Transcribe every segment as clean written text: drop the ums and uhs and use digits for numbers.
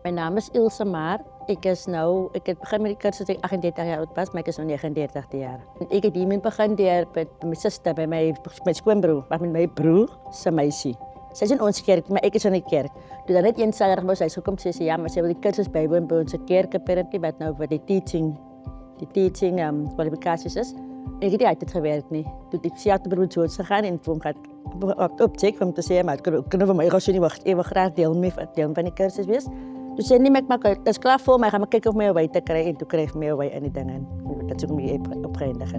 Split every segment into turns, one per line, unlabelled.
My naam is Ilse Maar. Ek het begin met die kursus toe ek 38 jaar oud was, maar ek is nou 39 jaar. En ek het hiermee begin deur met my suster, by my skoonbroer, met my broer se meisie. Sy is in ons kerk, maar ek is in die kerk. Toe dan net een Saterdag was sy gekom sê sy ja, maar sy wil die kursus bywoon by ons kerk apparently, wat nou vir die teaching kwalifikasies is. En ek het nie altyd gewerk nie. Toe ek sy het broer Jones gegaan en vir hom gaat opcheck om te sê, maar kunnen we my gaan sê nie, ek wil graag deel van die kursus wees. Toe sê nie, maar dit is klaar voor my, gaan maar kyk of my wy te kry, en toe kry ek my wy in die ding in. Dat is ook my opgeëindig.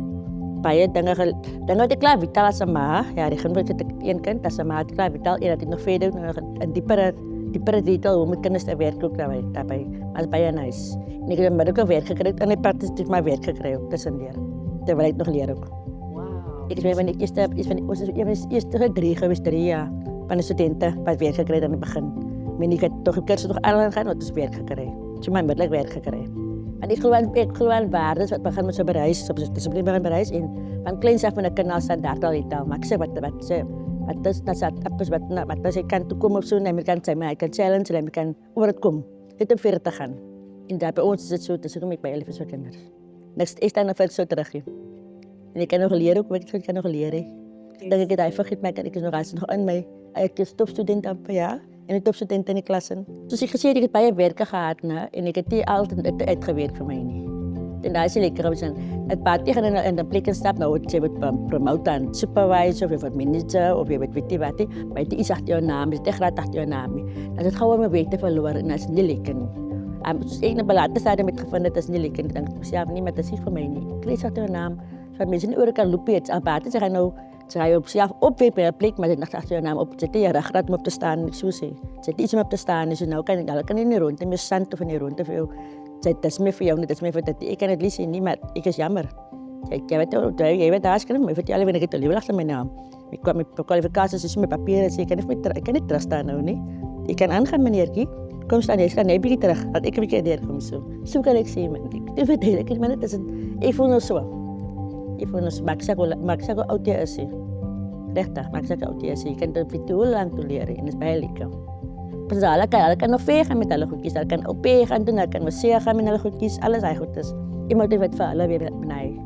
Baie dinge wat ek klaar Vital as 'n ma, ja, die begin het ek een kind, as 'n ma het klaar Vital, en dat ek nog verder in diepere detail hoe met kinders te werk ook daarbij. Maar is baie nice. En ek het onmiddellik ook werk gekry, en die prakties het my werk gekry ook tussendeur, terwyl ek nog leer ook.
Wow.
Ek is van die eerste 3 jaar van die studente wat werk gekry aan die begin. Ik heb toch een cursus nog aan gaan, wat is werk gekry. So my onmiddellik werk gekry. En ek glo aan waardes wat begin met so bereis, op dissipline begin bereis en van kleins af van 'n kind al standaard al het. Maar ek sê wat is wat as jy kan toe kom op so 'n American time, hy kan challenge, hy kan oor dit kom. Dit om verder te gaan. En daar by ons is dit so, dis hoekom ek by 11 vir kinders. Niks is dan nog so terug. En ek kan nog leer ook, ek kan nog leer. Dink ek het hy vergeet my, ek is nog in my ek is topstudent amper jaar. En die topstudent in die klas in. Soos ek gesê het, ek het baie werke gehad, ne? En ek het nie altyd uitgewerk vir my nie. En daar is die lekker op het party gaan in die plek instap, nou het jy wat promote aan supervisor, of jy wat manager, of jy weet nie wat nie, maar jy is achter jou naam, jy is graag achter jou naam nie. Dan is het gewoon my wete verloor, en dat is nie lekker nie. Soos ek na belate sade met gevind, dat is nie lekker nie, dan denk ek self nie, maar dat is nie vir my nie. Ek lees achter jou naam, so dat mense nie oor kan loop, het al party, sy gaan nou sy gaan op self opweek by 'n plek, maar dit nog agter jou naam op sit jy reg om op te staan, so sê. Sy het iets om op te staan, so nou kan jy nie rond in my sand of in die rond vir jou. Sy dit is meer vir jou nie, dit is meer vir dit. Ek kan dit liefs nie, maar ek is jammer. Jy weet daar skryf my vertel wanneer ek het liewer agter my naam. My kwalifikasies is my papiere, sê ek kan nie terug staan nou nie. Ek kan aangaan meneertjie. Kom staan jy, kan net bietjie terug, dat ek 'n bietjie deurkom so. So kan ek sê, man. Ek vertel ek maar dit is ek voel nou so. Ek voel nou so, maar ek sê hoe oud jy is. Regtig, maar ek sê oud jy is. Jy kan dit vir hoe lank toe leer en dit is baie lekker. Pas hulle kan nog vee gaan met hulle goedjies, hulle kan op gaan doen, hulle kan museum gaan met hulle goedjies, alles hy goed is. Iemand wat vir hulle weer benei.